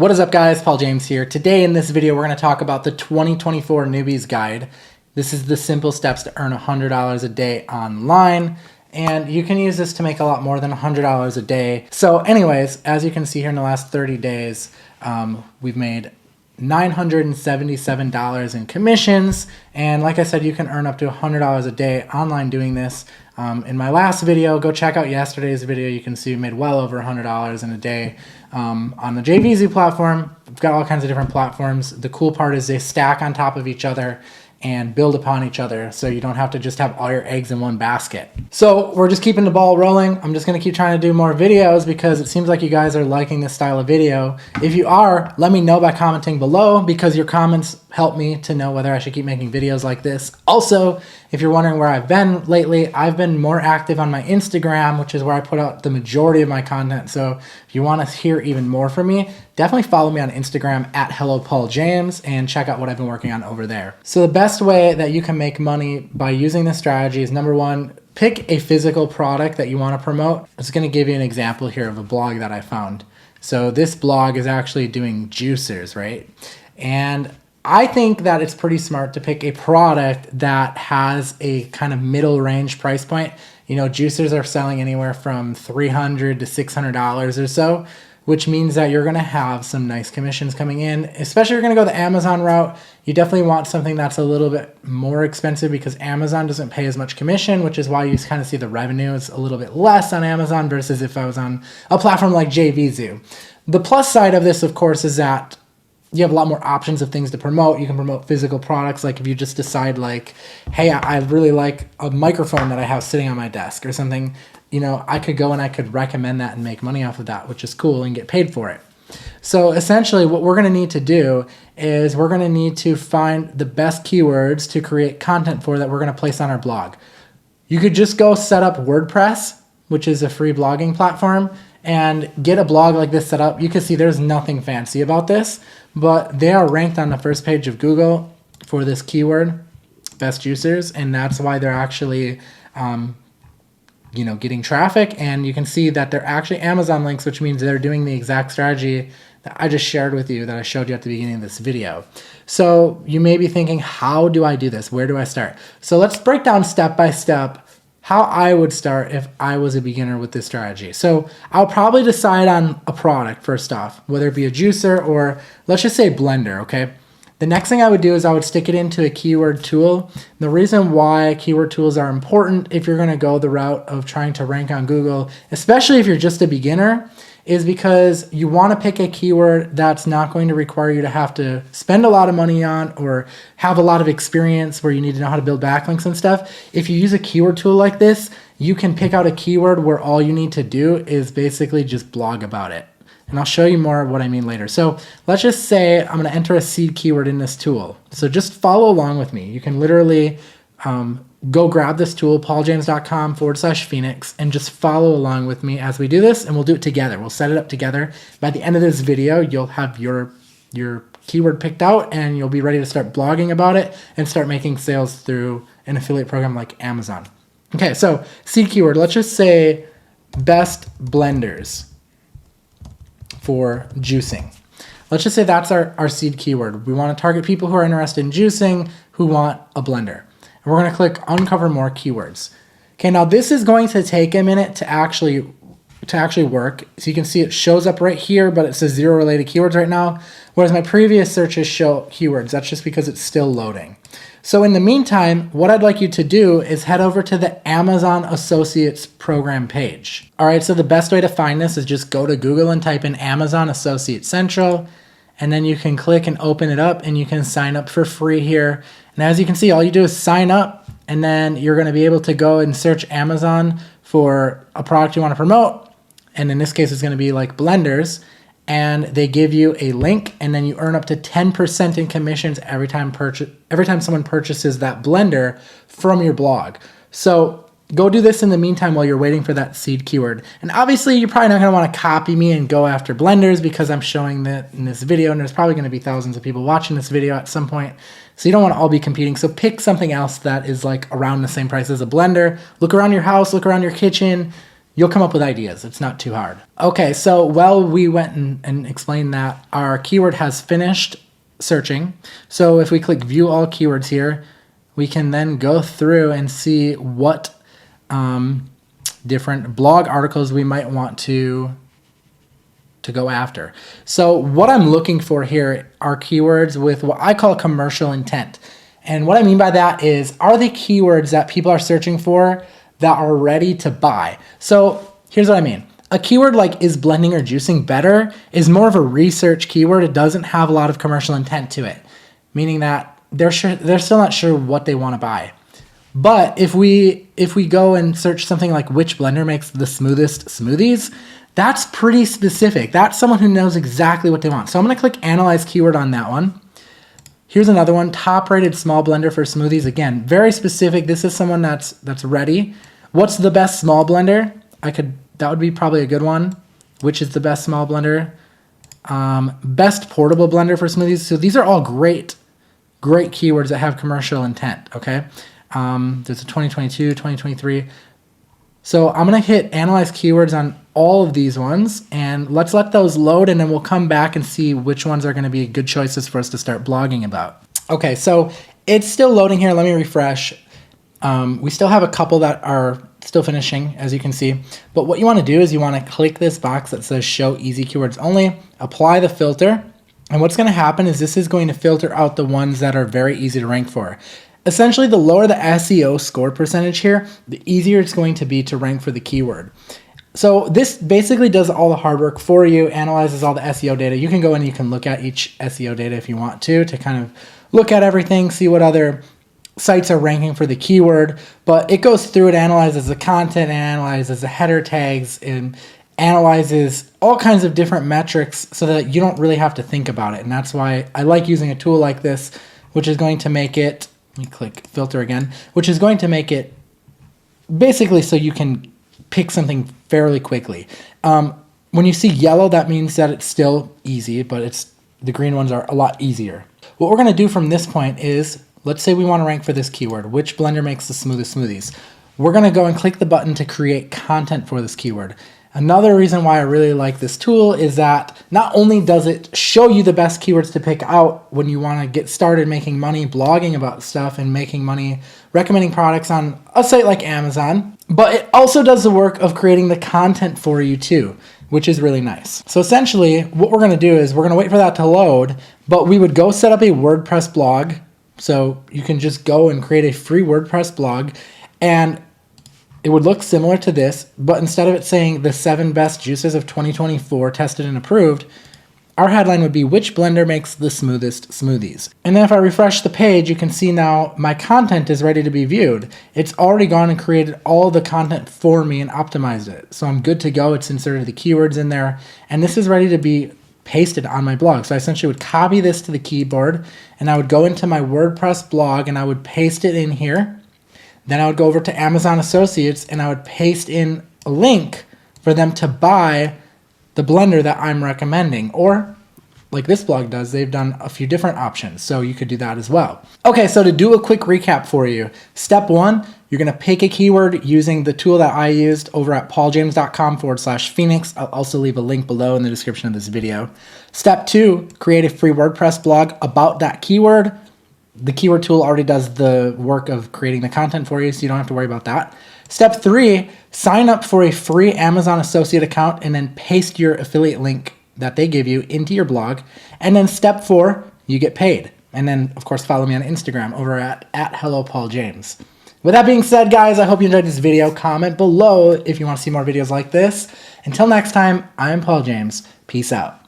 What is up, guys? Paul James here. Today in this video, we're going to talk about the 2024 Newbies Guide. This is the simple steps to earn $100 a day online, and you can use this to make a lot more than $100 a day. So anyways, as you can see here in the last 30 days, we've made $977 in commissions, and like I said, you can earn up to $100 a day online doing this. In my last video, go check out yesterday's video. You can see we made well over $100 in a day on the JVZ platform. We've got all kinds of different platforms. The cool part is they stack on top of each other and build upon each other, so you don't have to just have all your eggs in one basket. So we're just keeping the ball rolling. I'm just gonna keep trying to do more videos because it seems like you guys are liking this style of video. If you are, let me know by commenting below, because your comments help me to know whether I should keep making videos like this. Also, if you're wondering where I've been lately, I've been more active on my Instagram, which is where I put out the majority of my content. So if you want to hear even more from me, definitely follow me on Instagram at HelloPaulJames and check out what I've been working on over there. So the best way that you can make money by using this strategy is, number one, pick a physical product that you want to promote. I'm just going to give you an example here of a blog that I found. So this blog is actually doing juicers, right? And I think that it's pretty smart to pick a product that has a kind of middle range price point. You know, juicers are selling anywhere from $300 to $600 or so, which means that you're going to have some nice commissions coming in. Especially if you're going to go the Amazon route, you definitely want something that's a little bit more expensive, because Amazon doesn't pay as much commission, which is why you kind of see the revenue is a little bit less on Amazon versus if I was on a platform like JVZ. The plus side of this, of course, is that you have a lot more options of things to promote. You can promote physical products. Like if you just decide like, hey, I really like a microphone that I have sitting on my desk or something, you know, I could go and I could recommend that and make money off of that, which is cool, and get paid for it. So essentially what we're going to need to do is we're going to need to find the best keywords to create content for that we're going to place on our blog. You could just go set up WordPress, which is a free blogging platform, and get a blog like this set up. You can see there's nothing fancy about this, but they are ranked on the first page of Google for this keyword, best juicers, and that's why they're actually, getting traffic. And you can see that they're actually Amazon links, which means they're doing the exact strategy that I just shared with you, that I showed you at the beginning of this video. So you may be thinking, how do I do this? Where do I start? So let's break down step by step how I would start if I was a beginner with this strategy. So I'll probably decide on a product first off, whether it be a juicer or let's just say blender, okay? The next thing I would do is I would stick it into a keyword tool. The reason why keyword tools are important if you're gonna go the route of trying to rank on Google, especially if you're just a beginner, is because you want to pick a keyword that's not going to require you to have to spend a lot of money on or have a lot of experience where you need to know how to build backlinks and stuff. If you use a keyword tool like this, you can pick out a keyword where all you need to do is basically just blog about it. And I'll show you more of what I mean later. So let's just say I'm going to enter a seed keyword in this tool. So just follow along with me. You can literally go grab this tool, pauljames.com/Phoenix, and just follow along with me as we do this, and we'll do it together. We'll set it up together. By the end of this video, you'll have your keyword picked out, and you'll be ready to start blogging about it and start making sales through an affiliate program like Amazon. Okay, so seed keyword, let's just say best blenders for juicing. Let's just say that's our seed keyword. We want to target people who are interested in juicing, who want a blender. And we're going to click uncover more keywords. Okay, now this is going to take a minute to actually work. So you can see it shows up right here, but it says 0 related keywords right now, whereas my previous searches show keywords. That's just because it's still loading. So in the meantime, what I'd like you to do is head over to the Amazon Associates program page. All right, so the best way to find this is just go to Google and type in Amazon Associate Central, and then you can click and open it up, and you can sign up for free here. And as you can see, all you do is sign up, and then you're going to be able to go and search Amazon for a product you want to promote. And in this case, it's going to be like blenders, and they give you a link, and then you earn up to 10% in commissions every time someone purchases that blender from your blog. So go do this in the meantime while you're waiting for that seed keyword. And obviously, you're probably not going to want to copy me and go after blenders, because I'm showing that in this video, and there's probably going to be thousands of people watching this video at some point. So you don't want to all be competing. So pick something else that is like around the same price as a blender. Look around your house, look around your kitchen. you'll come up with ideas. It's not too hard. Okay, so while we went and explained that, our keyword has finished searching. So if we click view all keywords here, we can then go through and see what different blog articles we might want to go after. So what I'm looking for here are keywords with what I call commercial intent. And what I mean by that is, are the keywords that people are searching for that are ready to buy? So here's what I mean. A keyword like is blending or juicing better is more of a research keyword. It doesn't have a lot of commercial intent to it, meaning that they're still not sure what they want to buy. But if we go and search something like which blender makes the smoothest smoothies, that's pretty specific. That's someone who knows exactly what they want. So I'm going to click analyze keyword on that one. Here's another one, top rated small blender for smoothies. Again, very specific. This is someone that's ready. What's the best small blender? That would be probably a good one. Which is the best small blender? Best portable blender for smoothies. So these are all great keywords that have commercial intent, okay? There's a 2022, 2023. So I'm going to hit analyze keywords on all of these ones, and let's let those load, and then we'll come back and see which ones are going to be good choices for us to start blogging about. Okay, so it's still loading here. Let me refresh. We still have a couple that are still finishing, as you can see. But what you want to do is you want to click this box that says show easy keywords only, apply the filter, and what's going to happen is this is going to filter out the ones that are very easy to rank for. Essentially, the lower the SEO score percentage here, the easier it's going to be to rank for the keyword. So this basically does all the hard work for you, analyzes all the SEO data. You can go in and you can look at each SEO data if you want to kind of look at everything, see what other sites are ranking for the keyword. But it goes through, it analyzes the content, analyzes the header tags, and analyzes all kinds of different metrics so that you don't really have to think about it. And that's why I like using a tool like this, which is going to make it, let me click filter again, which is going to make it basically so you can pick something fairly quickly. When you see yellow, that means that it's still easy, but the green ones are a lot easier. What we're going to do from this point is, let's say we want to rank for this keyword, which blender makes the smoothest smoothies. We're going to go and click the button to create content for this keyword. Another reason why I really like this tool is that not only does it show you the best keywords to pick out when you want to get started making money blogging about stuff and making money recommending products on a site like Amazon, but it also does the work of creating the content for you too, which is really nice. So essentially what we're going to do is we're going to wait for that to load, but we would go set up a WordPress blog. So you can just go and create a free WordPress blog, and it would look similar to this, but instead of it saying the 7 best juices of 2024 tested and approved, our headline would be which blender makes the smoothest smoothies. And then if I refresh the page, you can see now my content is ready to be viewed. It's already gone and created all the content for me and optimized it. So I'm good to go. It's inserted the keywords in there, and this is ready to be pasted on my blog. So I essentially would copy this to the keyboard, and I would go into my WordPress blog and I would paste it in here. Then I would go over to Amazon Associates and I would paste in a link for them to buy the blender that I'm recommending. Or like this blog does, they've done a few different options, so you could do that as well. Okay, so to do a quick recap for you, step 1, you're going to pick a keyword using the tool that I used over at pauljames.com/Phoenix. I'll also leave a link below in the description of this video. Step 2, create a free WordPress blog about that keyword. The keyword tool already does the work of creating the content for you, so you don't have to worry about that. Step 3, sign up for a free Amazon Associate account and then paste your affiliate link that they give you into your blog. And then step 4, you get paid. And then, of course, follow me on Instagram over at HelloPaulJames. With that being said, guys, I hope you enjoyed this video. Comment below if you want to see more videos like this. Until next time, I'm Paul James. Peace out.